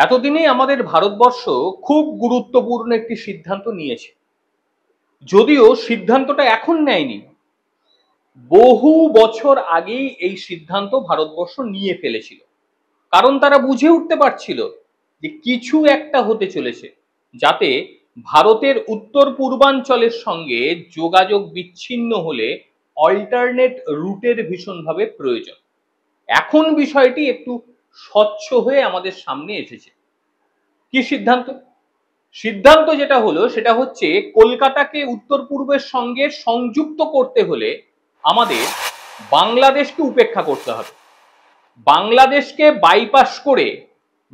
এতদিনে আমাদের ভারতবর্ষ খুব গুরুত্বপূর্ণ একটি সিদ্ধান্ত নিয়েছে। যদিও সিদ্ধান্তটা এখন নেয়নি, বহু বছর আগেই এই সিদ্ধান্ত ভারতবর্ষ নিয়ে ফেলেছিল। কারণ তারা বুঝে উঠতে পারছিল যে কিছু একটা হতে চলেছে, যাতে ভারতের উত্তর পূর্বাঞ্চলের সঙ্গে যোগাযোগ বিচ্ছিন্ন হলে অল্টারনেট রুটের ভীষণভাবে প্রয়োজন। এখন বিষয়টি একটু স্বচ্ছ হয়ে আমাদের সামনে এসেছে। কি সিদ্ধান্ত? সিদ্ধান্ত যেটা হলো সেটা হচ্ছে কলকাতাকে উত্তর পূর্বের সঙ্গে সংযুক্ত করতে হলে আমাদের বাংলাদেশকে উপেক্ষা করতে হবে। বাংলাদেশকে বাইপাস করে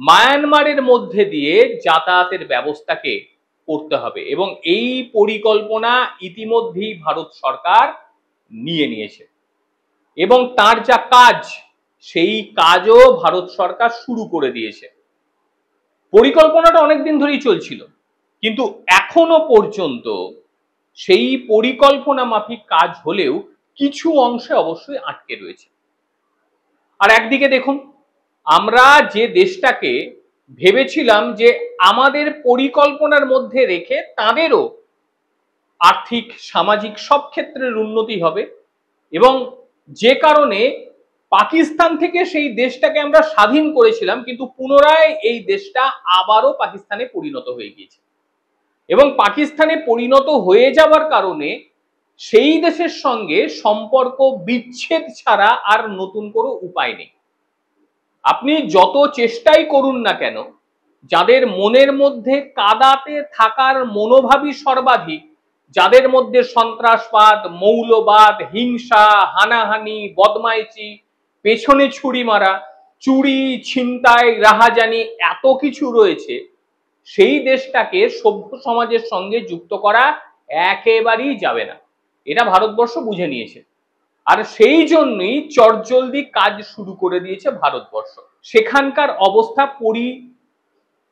মায়ানমারের মধ্যে দিয়ে যাতায়াতের ব্যবস্থাকে করতে হবে, এবং এই পরিকল্পনা ইতিমধ্যেই ভারত সরকার নিয়ে নিয়েছে এবং তার যা কাজ সেই কাজও ভারত সরকার শুরু করে দিয়েছে। পরিকল্পনাটা অনেকদিন ধরেই চলছিল, কিন্তু এখনো পর্যন্ত সেই পরিকল্পনা মাফিক কাজ হলেও কিছু অংশে অবশ্যই আটকে রয়েছে। আর একদিকে দেখুন, আমরা যে দেশটাকে ভেবেছিলাম যে আমাদের পরিকল্পনার মধ্যে রেখে তাদেরও আর্থিক সামাজিক সব ক্ষেত্রের উন্নতি হবে, এবং যে কারণে পাকিস্তান থেকে সেই দেশটাকে আমরা স্বাধীন করেছিলাম, কিন্তু পুনরায় এই দেশটা আবারও পাকিস্তানে পরিণত হয়ে গিয়েছে। এবং পাকিস্তানে পরিণত হয়ে যাওয়ার কারণে সেই দেশের সঙ্গে সম্পর্ক বিচ্ছেদ ছাড়া আর নতুন কোনো উপায় নেই। আপনি যত চেষ্টাই করুন না কেন, যাদের মনের মধ্যে কাদাতে থাকার মনোভাবই সর্বাধিক, যাদের মধ্যে সন্ত্রাসবাদ, মৌলবাদ, হিংসা, হানাহানি, বদমাইশি, পেছনে ছুরি মারা, চুরি, ছিনতাই, রাহাজানি এত কিছু রয়েছে, সেই দেশটাকে সভ্য সমাজের সঙ্গে যুক্ত করা একেবারেই যাবে না। এটা ভারতবর্ষ বুঝে নিয়েছে, আর সেই জন্যই চটজলদি কাজ শুরু করে দিয়েছে ভারতবর্ষ। সেখানকার অবস্থা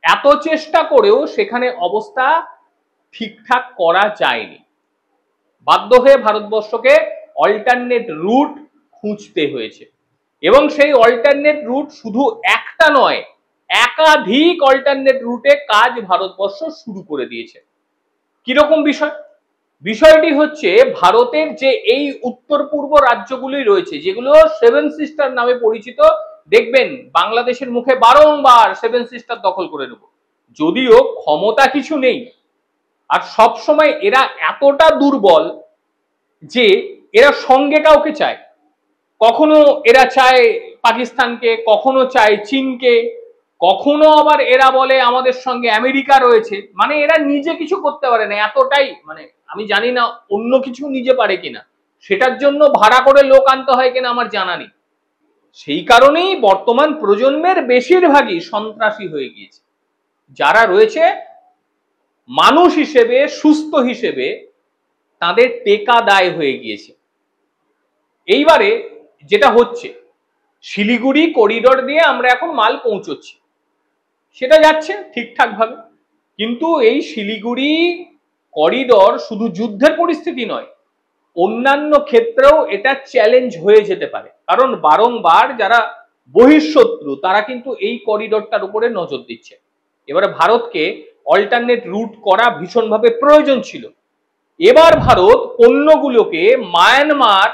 এত চেষ্টা করেও সেখানে অবস্থা ঠিকঠাক করা যায়নি। বাধ্য হয়ে ভারতবর্ষকে অল্টারনেট রুট খুঁজতে হয়েছে, এবং সেই অল্টারনেট রুট শুধু একটা নয়, একাধিক অল্টারনেট রুটে কাজ ভারতবর্ষ শুরু করে দিয়েছে। কিরকম বিষয়? বিষয়টি হচ্ছে, ভারতের যে এই উত্তর পূর্ব রাজ্যগুলি রয়েছে, যেগুলো সেভেন সিস্টার নামে পরিচিত, দেখবেন বাংলাদেশের মুখে বারংবার সেভেন সিস্টার দখল করে নেব, যদিও ক্ষমতা কিছু নেই। আর সব সময় এরা এতটা দুর্বল যে এরা সঙ্গে কাউকে চায়। কখনো এরা চায় পাকিস্তানকে, কখনো চায় চীনকে, কখনো আবার এরা বলে আমাদের সঙ্গে আমেরিকা রয়েছে। মানে এরা নিজে কিছু করতে পারে না, এতটাই, মানে আমি জানি না অন্য কিছু নিজে পারে কিনা, সেটার জন্য ভাড়া করে লোক আনতে হয় কিনা আমার জানা নেই। সেই কারণেই বর্তমান প্রজন্মের বেশিরভাগই সন্ত্রাসী হয়ে গিয়েছে। যারা রয়েছে মানুষ হিসেবে, সুস্থ হিসেবে তাদের টেকা দায় হয়ে গিয়েছে। এইবারে যেটা হচ্ছে, শিলিগুড়ি করিডোর দিয়ে আমরা এখন মাল পৌঁছচ্ছি, সেটা যাচ্ছে ঠিকঠাক ভাবে, কিন্তু এই শিলিগুড়ি করিডোর শুধু যুদ্ধের পরিস্থিতি নয়, অন্যান্য ক্ষেত্রেও এটা চ্যালেঞ্জ হয়ে যেতে পারে। কারণ বারংবার যারা বহিঃশত্রু তারা কিন্তু এই করিডোরটার উপরে নজর দিচ্ছে। এবারে ভারতকে অল্টারনেট রুট করা ভীষণভাবে প্রয়োজন ছিল। এবার ভারত পণ্যগুলোকে মায়ানমার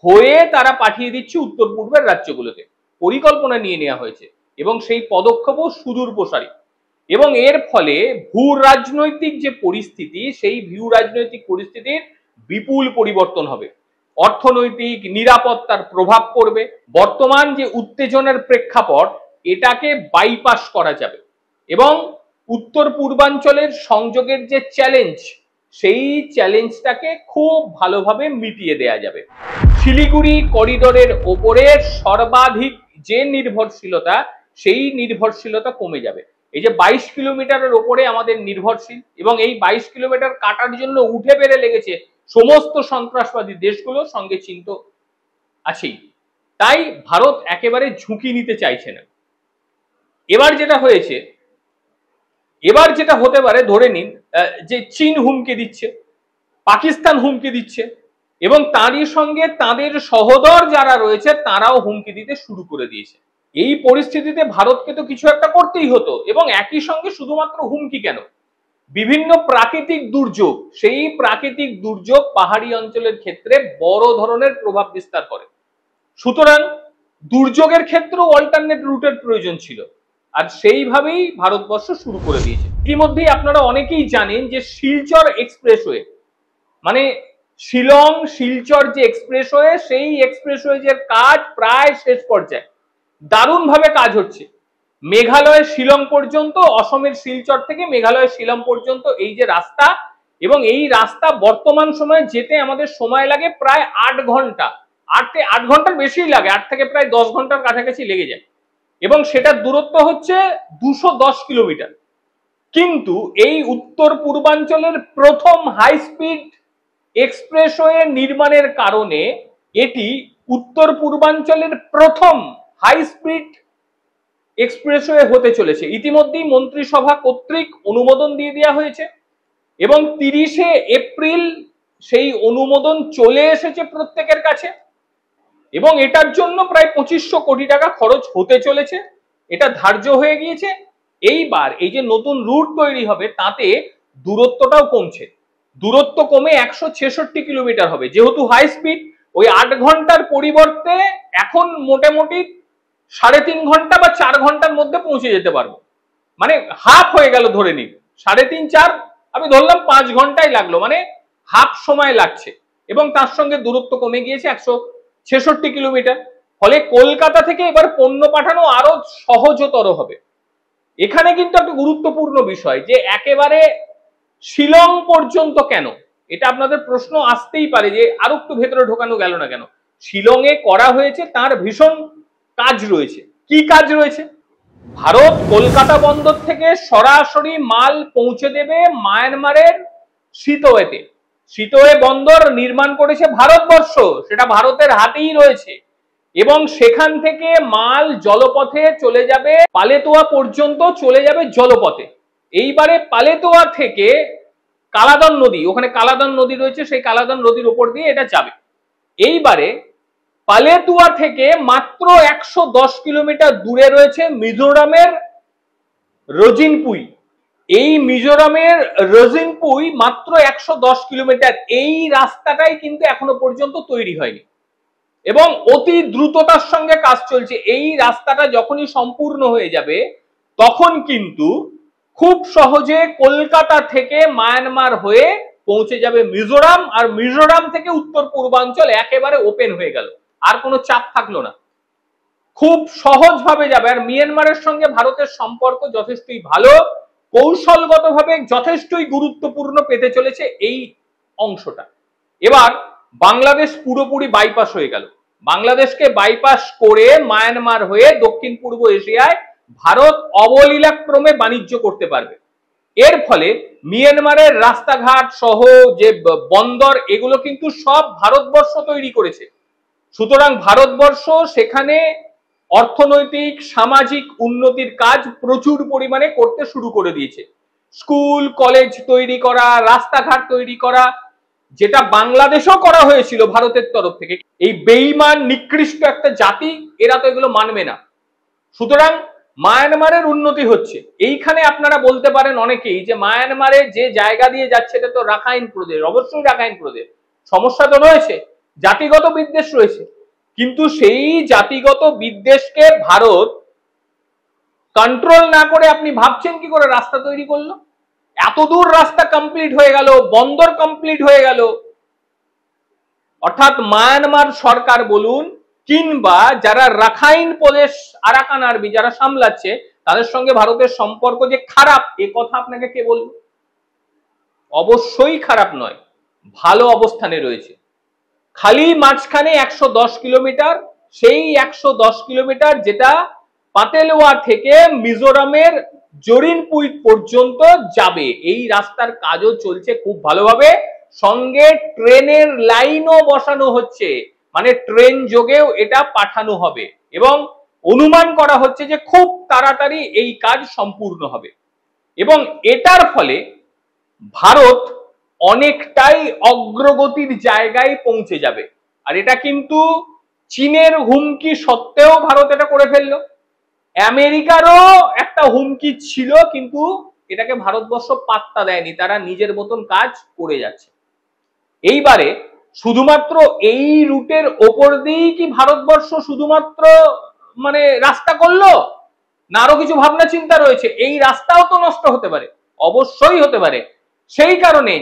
হয়ে তারা পাঠিয়ে দিচ্ছে উত্তর পূর্বের রাজ্যগুলোতে, পরিকল্পনা নিয়ে নেওয়া হয়েছে, এবং সেই পদক্ষেপও সুদূর প্রসারী। এবং এর ফলে ভূ রাজনৈতিক যে পরিস্থিতি, সেই ভূ রাজনৈতিক পরিস্থিতির বিপুল পরিবর্তন হবে। অর্থনৈতিক নিরাপত্তার প্রভাব পড়বে। বর্তমান যে উত্তেজনার প্রেক্ষাপট, এটাকে বাইপাস করা যাবে, এবং উত্তর পূর্বাঞ্চলের সংযোগের যে চ্যালেঞ্জ, সেই চ্যালেঞ্জটাকে খুব ভালোভাবে মিটিয়ে দেয়া যাবে। শিলিগুড়ি করিডোরের ওপরে সর্বাধিক যে নির্ভরশীলতা, সেই নির্ভরশীলতা কমে যাবে। এই যে 22 কিলোমিটারের ওপরে আমাদের নির্ভরশীল, এবং এই 22 কিলোমিটার কাটার জন্য উঠে বেড়ে লেগেছে সমস্ত সন্ত্রাসবাদী দেশগুলো, সঙ্গে চীন তো আছেই। তাই ভারত একেবারে ঝুঁকি নিতে চাইছে না। এবার যেটা হতে পারে, ধরে নিন যে চীন হুমকি দিচ্ছে, পাকিস্তান হুমকি দিচ্ছে, এবং তারই সঙ্গে তাদের সহোদর যারা রয়েছে তারাও হুমকি দিতে শুরু করে দিয়েছে। এই পরিস্থিতিতে ভারতকে তো কিছু একটা করতেই হতো, এবং একই সঙ্গে শুধুমাত্র হুমকি কেন, বিভিন্ন প্রাকৃতিক দুর্যোগ, সেই প্রাকৃতিক দুর্যোগ পাহাড়ি অঞ্চলের ক্ষেত্রে বড় ধরনের প্রভাব বিস্তার করে। সুতরাং দুর্যোগের ক্ষেত্রেও অল্টারনেট রুটের প্রয়োজন ছিল, আর সেইভাবেই ভারতবর্ষ শুরু করে দিয়েছে। ইতিমধ্যেই আপনারা অনেকেই জানেন যে শিলচর এক্সপ্রেসওয়ে, মানে শিলং শিলচর যে এক্সপ্রেসওয়ে, সেই এক্সপ্রেসওয়ের কাজ প্রায় শেষ পর্যায়ে, দারুণভাবে কাজ হচ্ছে। মেঘালয়ের শিলং পর্যন্ত, অসমের শিলচর থেকে মেঘালয়ের শিলং পর্যন্ত এই যে রাস্তা, এবং এই রাস্তা বর্তমান সময়ে যেতে আমাদের সময় লাগে প্রায় 8 ঘন্টা, 8 ঘন্টার বেশি লাগে, 8 থেকে প্রায় 10 ঘন্টার কাছাকাছি লেগে যায়, এবং সেটার দূরত্ব হচ্ছে 210 কিলোমিটার। কিন্তু এই উত্তর পূর্বাঞ্চলের প্রথম হাই স্পিড এক্সপ্রেসওয়ে নির্মাণের কারণে এটি উত্তর পূর্বাঞ্চলের প্রথম হাই স্পিড এক্সপ্রেসওয়ে হতে চলেছে। ইতিমধ্যেই মন্ত্রিসভা কর্তৃক অনুমোদন দিয়ে দেওয়া হয়েছে, এবং 30শে এপ্রিল সেই অনুমোদন চলে এসেছে প্রত্যেকের কাছে, এবং এটার জন্য প্রায় 2500 কোটি টাকা খরচ হতে চলেছে, এটা ধার্য হয়ে গিয়েছে। এইবার এই যে নতুন রুট তৈরি হবে তাতে দূরত্বটাও কমছে, দূরত্ব কমে 166 কিলোমিটার হবে, যেহেতু হাই স্পিড। ওই 8 ঘন্টার পরিবর্তে এখন মোটামুটি 3.5 ঘন্টা বা 4 ঘন্টার মধ্যে পৌঁছে যেতে পারবো, মানে হাফ হয়ে গেল ধরে নিন, 3.5 4, আমি ধরলাম 5 ঘন্টাই লাগলো, মানে হাফ সময় লাগছে, এবং তার সঙ্গে দূরত্ব কমে গিয়েছে 166 কিলোমিটার। ফলে কলকাতা থেকে এবার পণ্য পাঠানো আরো সহজতর হবে। এখানে কিন্তু একটা গুরুত্বপূর্ণ বিষয় যে একেবারে শিলং পর্যন্ত কেন, এটা আপনাদের প্রশ্ন আসতেই পারে যে আরো একটু ভেতরে ঢোকানো গেল না কেন। শিলংয়ে করা হয়েছে, তার ভীষণ কাজ রয়েছে। কি কাজ রয়েছে? ভারত কলকাতা বন্দর থেকে সরাসরি মাল পৌঁছে দেবে মায়ানমারের সিতোয়েতে। সিতোয়ে বন্দর নির্মাণ করেছে ভারতবর্ষ, সেটা ভারতের হাতেই রয়েছে, এবং সেখান থেকে মাল জলপথে চলে যাবে, পালেতোয়া পর্যন্ত চলে যাবে জলপথে। এইবারে পালেতোয়া থেকে কালাদান নদী, ওখানে কালাদান নদী রয়েছে, সেই কালাদান নদীর উপর দিয়ে এটা যাবে। এইবারে পালেতুয়া থেকে মাত্র 110 কিলোমিটার দূরে রয়েছে মিজোরামের রজিনপুই। এই মিজোরামের রজিনপুই মাত্র 110 কিলোমিটার, এই রাস্তাটাই কিন্তু এখনো পর্যন্ত তৈরি হয়নি, এবং অতি দ্রুততার সঙ্গে কাজ চলছে। এই রাস্তাটা যখনই সম্পূর্ণ হয়ে যাবে তখন কিন্তু খুব সহজে কলকাতা থেকে মায়ানমার হয়ে পৌঁছে যাবে মিজোরাম, আর মিজোরাম থেকে উত্তর পূর্বাঞ্চল একেবারে ওপেন হয়ে গেল, আর কোনো চাপ থাকলো না, খুব সহজভাবে যাবে। আর মিয়ানমারের সঙ্গে ভারতের সম্পর্ক যথেষ্টই ভালো, কৌশলগতভাবে যথেষ্টই গুরুত্বপূর্ণ পেতে চলেছে এই অংশটা। এবার বাংলাদেশ পুরোপুরি বাইপাস হয়ে গেল, বাংলাদেশকে বাইপাস করে মায়ানমার হয়ে দক্ষিণ পূর্ব এশিয়ায় ভারত অবলীলাক্রমে বাণিজ্য করতে পারবে। এর ফলে মিয়ানমারের রাস্তাঘাট সহ যে বন্দর, এগুলো কিন্তু সব ভারতবর্ষ তৈরি করেছে। সুতরাং ভারতবর্ষ সেখানে অর্থনৈতিক সামাজিক উন্নতির কাজ প্রচুর পরিমাণে করতে শুরু করে দিয়েছে। স্কুল কলেজ তৈরি করা, রাস্তাঘাট তৈরি করা, যেটা বাংলাদেশও করা হয়েছিল ভারতের তরফ থেকে। এই বেঈমান নিকৃষ্ট একটা জাতি, এরা তো এগুলো মানবে না। সুতরাং মায়ানমারের উন্নতি হচ্ছে। এইখানে আপনারা বলতে পারেন অনেকেই যে মায়ানমারে যে জায়গা দিয়ে যাচ্ছে এটা তো রাখাইন প্রদেশ, অবশ্যই রাখাইন প্রদেশ, সমস্যা তো রয়েছে, জাতিগত বিদ্বেষ রয়েছে, কিন্তু সেই জাতিগত বিদ্বেষকে ভারত কন্ট্রোল না করে আপনি ভাবছেন কি করে রাস্তা তৈরি করলো? এত দূর রাস্তা কমপ্লিট হয়ে গেল, বন্দর কমপ্লিট হয়ে গেল, অর্থাৎ মায়ানমার সরকার বলুন কিংবা যারা রাখাইন প্রদেশ আরাকান আর্মি যারা সামলাচ্ছে, তাদের সঙ্গে ভারতের সম্পর্ক যে খারাপ, এ কথা আপনাকে কে বলল? অবশ্যই খারাপ নয়, ভালো অবস্থানে রয়েছে। খালি মাঝখানে 110 কিলোমিটার, সেই 110 কিলোমিটার যেটা পাতেলওয়া থেকে মিজোরামের জরিনপুই পর্যন্ত যাবে, এই রাস্তার কাজও চলছে খুব ভালোভাবে, সঙ্গে ট্রেনের লাইনও বসানো হচ্ছে, মানে ট্রেন যোগেও এটা পাঠানো হবে, এবং অনুমান করা হচ্ছে যে খুব তাড়াতাড়ি এই কাজ সম্পূর্ণ হবে। এবং এটার ফলে ভারত অনেকটাই অগ্রগতির জায়গায় পৌঁছে যাবে। আর এটা কিন্তু চীনের হুমকি সত্ত্বেও ভারত এটা করে ফেললো। আমেরিকারও একটা হুমকি ছিল, কিন্তু এটাকে ভারতবর্ষ পাত্তা দেয়নি, তারা নিজের মতন কাজ করে যাচ্ছে। এইবারে শুধুমাত্র এই রুটের ওপর দিয়েই কি ভারতবর্ষ শুধুমাত্র মানে রাস্তা করলো, না আরো কিছু ভাবনা চিন্তা রয়েছে? এই রাস্তাও তো নষ্ট হতে পারে, অবশ্যই হতে পারে। সেই কারণে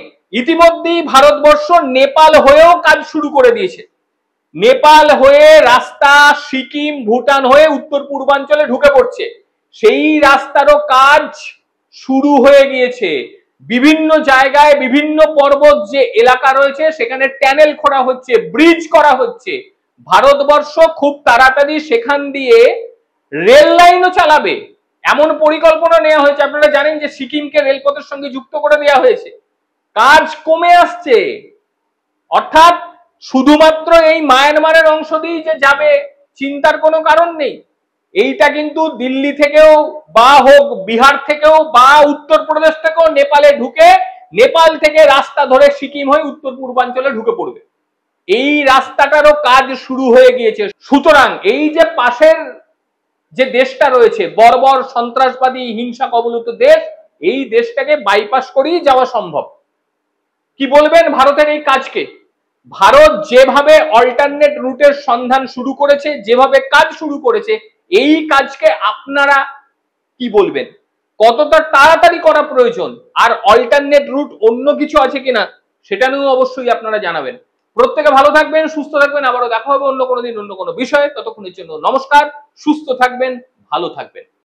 ইতিমধ্যেই ভারতবর্ষ নেপাল হয়েও কাজ শুরু করে দিয়েছে। নেপাল হয়ে রাস্তা সিকিম ভুটান হয়ে উত্তর পূর্বাঞ্চলে ঢুকে পড়ছে, সেই রাস্তারও কাজ শুরু হয়ে গিয়েছে। বিভিন্ন জায়গায় বিভিন্ন পর্বত যে এলাকা রয়েছে সেখানে ট্যানেল করা হচ্ছে, ব্রিজ করা হচ্ছে। ভারতবর্ষ খুব তাড়াতাড়ি সেখান দিয়ে রেল লাইনও চালাবে, এমন পরিকল্পনা নেওয়া হয়েছে। আপনারা জানেন যে সিকিমকে রেলপথের সঙ্গে যুক্ত করে দেওয়া হয়েছে, কাজ কমে আসছে। অর্থাৎ শুধুমাত্র এই মায়ানমারের অংশ দিয়ে যে যাবে চিন্তার কোনো কারণ নেই। এইটা কিন্তু দিল্লি থেকেও বা হোক বিহার থেকেও বা উত্তরপ্রদেশ থেকেও নেপালে ঢুকে নেপাল থেকে রাস্তা ধরে সিকিম হয়ে উত্তর পূর্বাঞ্চলে ঢুকে পড়বে। এই রাস্তাটারও কাজ শুরু হয়ে গিয়েছে। সুতরাং এই যে পাশের যে দেশটা রয়েছে বর্বর সন্ত্রাসবাদী হিংসা কবলিত দেশ, এই দেশটাকে বাইপাস করেই যাওয়া সম্ভব। কি বলবেন ভারতের এই কাজকে? ভারত যেভাবে অল্টারনেট রুটের সন্ধান শুরু করেছে, যেভাবে কাজ শুরু করেছে, এই কাজকে আপনারা কি বলবেন? কতটা তাড়াতাড়ি করা প্রয়োজন, আর অল্টারনেট রুট অন্য কিছু আছে কিনা সেটা নিয়েও অবশ্যই আপনারা জানাবেন। প্রত্যেকে ভালো থাকবেন, সুস্থ থাকবেন। আবারও দেখা হবে অন্য কোনো দিন অন্য কোনো বিষয়ে। ততক্ষণের জন্য নমস্কার, সুস্থ থাকবেন, ভালো থাকবেন।